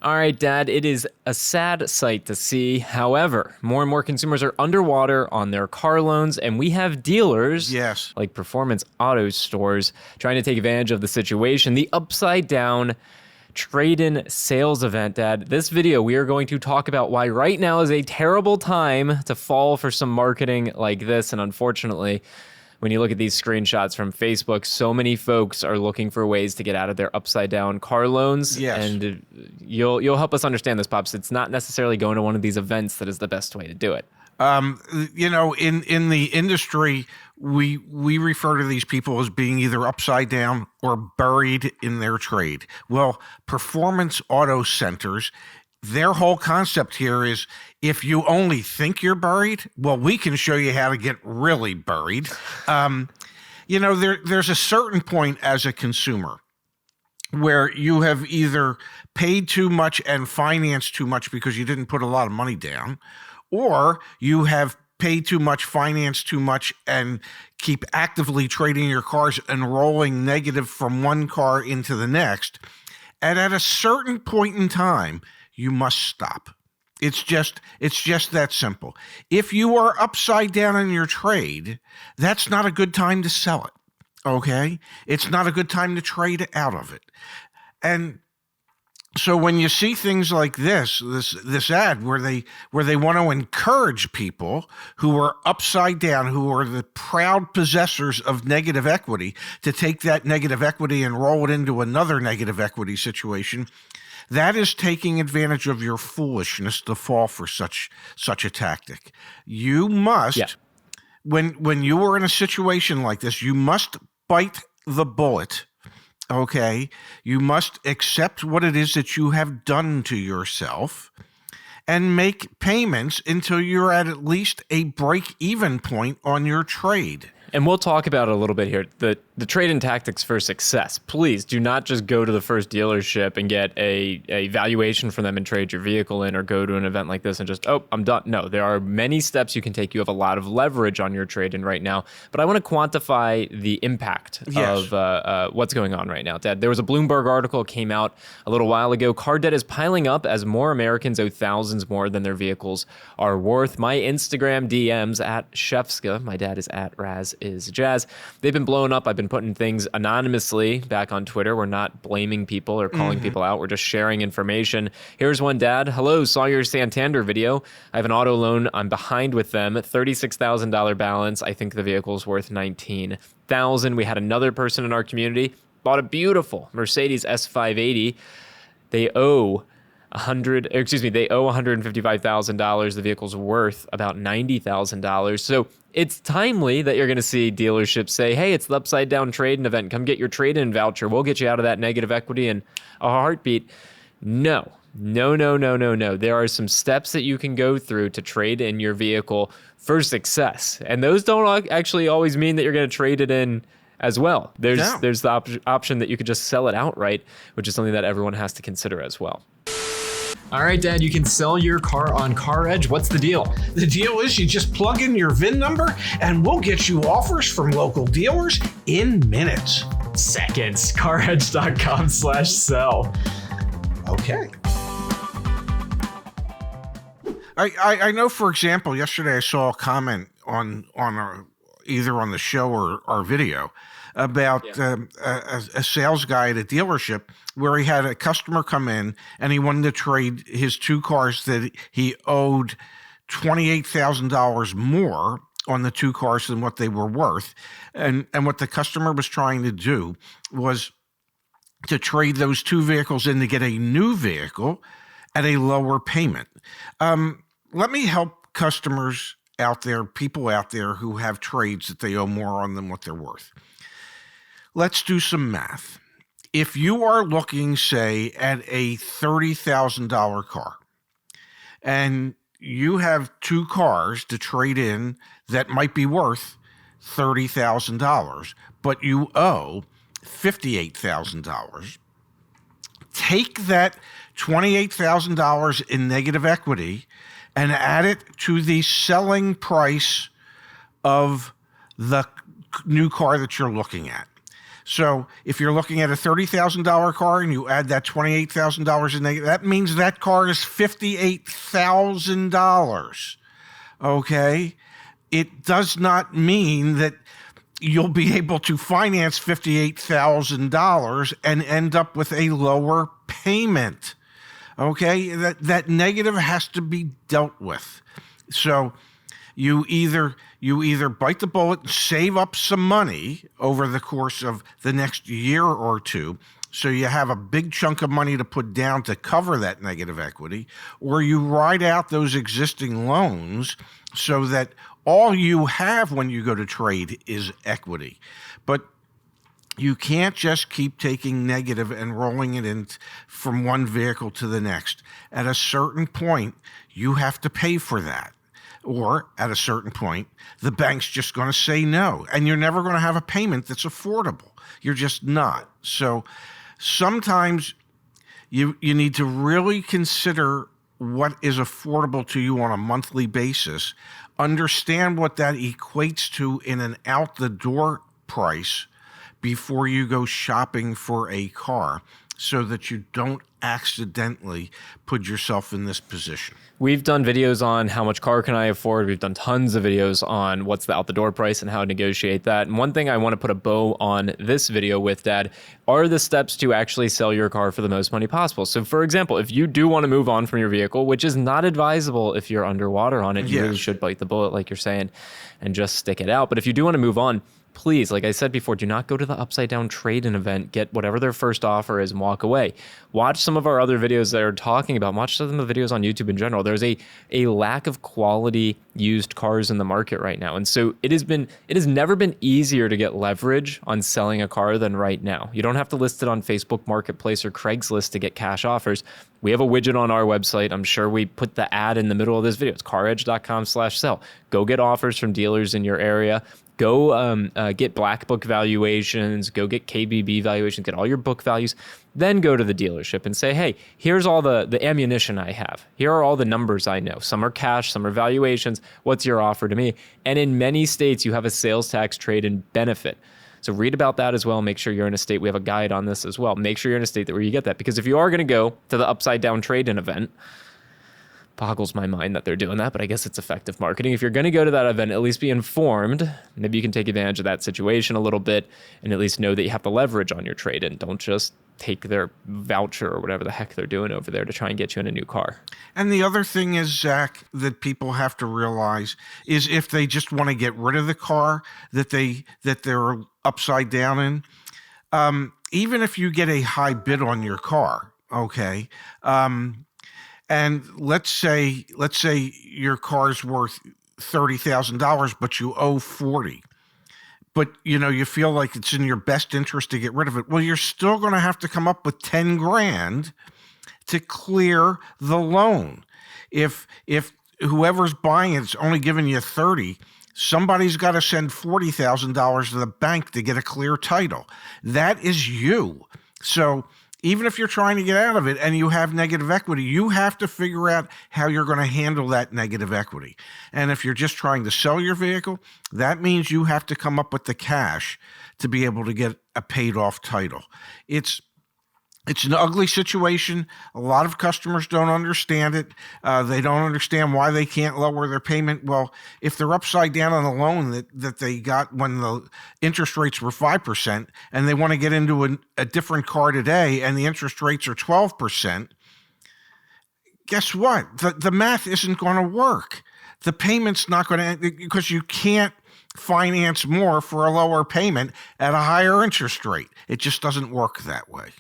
All right, Dad, it is a sad sight to see. However, more and more consumers are underwater on their car loans, and we have dealers Yes. like Performance Auto Stores trying to take advantage of the situation. The upside down trade-in sales event, Dad. This video, we are going to talk about why right now is a terrible time to fall for some marketing like this. And unfortunately, when you look at these screenshots from Facebook, so many folks are looking for ways to get out of their upside down car loans. Yes. And you'll help us understand this, Pops. It's not necessarily going to one of these events that is the best way to do it. In the industry, we refer to these people as being either upside down or buried in their trade. Well, Performance Auto Centers, their whole concept here is if you only think you're buried, well, we can show you how to get really buried. There's a certain point as a consumer where you have either paid too much and financed too much because you didn't put a lot of money down, or you have paid too much, financed too much, and keep actively trading your cars and rolling negative from one car into the next. And at a certain point in time, you must stop. It's just that simple. If you are upside down in your trade, that's not a good time to sell it. Okay? It's not a good time to trade out of it. And so when you see things like this ad where they want to encourage people who are upside down, who are the proud possessors of negative equity, to take that negative equity and roll it into another negative equity situation, that is taking advantage of your foolishness to fall for such a tactic. You must, when you are in a situation like this, you must bite the bullet. Okay, you must accept what it is that you have done to yourself and make payments until you're at least a break-even point on your trade. And we'll talk about it a little bit here. The trade-in tactics for success. Please do not just go to the first dealership and get a valuation for them and trade your vehicle in, or go to an event like this and just, oh, I'm done. No, there are many steps you can take. You have a lot of leverage on your trade-in right now. But I want to quantify the impact of what's going on right now, Dad. There was a Bloomberg article that came out a little while ago. Car debt is piling up as more Americans owe thousands more than their vehicles are worth. My Instagram DMs at Shefska, my dad is at Raz is Jazz. They've been blowing up. I've been putting things anonymously back on Twitter. We're not blaming people or calling people out. We're just sharing information. Here's one, Dad. Hello, saw your Santander video. I have an auto loan. I'm behind with them. $36,000 balance. I think the vehicle's worth $19,000. We had another person in our community bought a beautiful Mercedes S580. They owe $155,000. The vehicle's worth about $90,000. So it's timely that you're going to see dealerships say, hey, it's the upside down trade-in event. Come get your trade-in voucher. We'll get you out of that negative equity in a heartbeat. No. There are some steps that you can go through to trade in your vehicle for success. And those don't actually always mean that you're going to trade it in as well. There's the option that you could just sell it outright, which is something that everyone has to consider as well. All right, Dad, you can sell your car on CarEdge. What's the deal? The deal is you just plug in your VIN number and we'll get you offers from local dealers in minutes. Seconds. CarEdge.com/sell. Okay. I know, for example, yesterday I saw a comment on either on the show or our video about a sales guy at a dealership where he had a customer come in and he wanted to trade his two cars that he owed $28,000 more on the two cars than what they were worth. And what the customer was trying to do was to trade those two vehicles in to get a new vehicle at a lower payment. Let me help customers out there, people out there who have trades that they owe more on than what they're worth. Let's do some math. If you are looking, say, at a $30,000 car, and you have two cars to trade in that might be worth $30,000, but you owe $58,000, take that $28,000 in negative equity and add it to the selling price of the new car that you're looking at. So if you're looking at a $30,000 car and you add that $28,000 in negative, that means that car is $58,000. Okay? It does not mean that you'll be able to finance $58,000 and end up with a lower payment. Okay? That negative has to be dealt with. So you either bite the bullet and save up some money over the course of the next year or two, so you have a big chunk of money to put down to cover that negative equity, or you ride out those existing loans so that all you have when you go to trade is equity. But you can't just keep taking negative and rolling it in from one vehicle to the next. At a certain point, you have to pay for that. Or at a certain point, the bank's just going to say no, and you're never going to have a payment that's affordable. You're just not. So sometimes you need to really consider what is affordable to you on a monthly basis, understand what that equates to in an out-the-door price before you go shopping for a car, so that you don't accidentally put yourself in this position. We've done videos on how much car can I afford. We've done tons of videos on what's the out the door price and how to negotiate that. And one thing I want to put a bow on this video with, Dad, are the steps to actually sell your car for the most money possible. So for example, if you do want to move on from your vehicle, which is not advisable if you're underwater on it, you really should bite the bullet like you're saying and just stick it out. But if you do want to move on, please, like I said before, do not go to the upside down trade-in event, get whatever their first offer is and walk away. Watch some of our other videos that are talking about, watch some of the videos on YouTube in general. There's a lack of quality used cars in the market right now. And so it has never been easier to get leverage on selling a car than right now. You don't have to list it on Facebook Marketplace or Craigslist to get cash offers. We have a widget on our website. I'm sure we put the ad in the middle of this video. It's caredge.com/sell. Go get offers from dealers in your area. Go get Black Book valuations, go get KBB valuations, get all your book values, then go to the dealership and say, hey, here's all the ammunition I have. Here are all the numbers I know. Some are cash, some are valuations. What's your offer to me? And in many states, you have a sales tax trade-in benefit. So read about that as well. Make sure you're in a state. We have a guide on this as well. Make sure you're in a state where you get that. Because if you are going to go to the upside down trade-in event, boggles my mind that they're doing that, but I guess it's effective marketing. If you're going to go to that event, at least be informed. Maybe you can take advantage of that situation a little bit and at least know that you have the leverage on your trade-in. Don't just take their voucher or whatever the heck they're doing over there to try and get you in a new car. And the other thing is, Zach, that people have to realize is if they just want to get rid of the car that they're upside down in, even if you get a high bid on your car, okay, and let's say your car's worth $30,000, but you owe $40,000. But you feel like it's in your best interest to get rid of it. Well, you're still going to have to come up with $10,000 to clear the loan. If whoever's buying it's only giving you $30,000, somebody's got to send $40,000 to the bank to get a clear title. That is you. So even if you're trying to get out of it and you have negative equity, you have to figure out how you're going to handle that negative equity. And if you're just trying to sell your vehicle, that means you have to come up with the cash to be able to get a paid off title. It's an ugly situation. A lot of customers don't understand it. They don't understand why they can't lower their payment. Well, if they're upside down on the loan that they got when the interest rates were 5% and they want to get into a different car today and the interest rates are 12%, guess what? The math isn't going to work. The payment's not going to, because you can't finance more for a lower payment at a higher interest rate. It just doesn't work that way.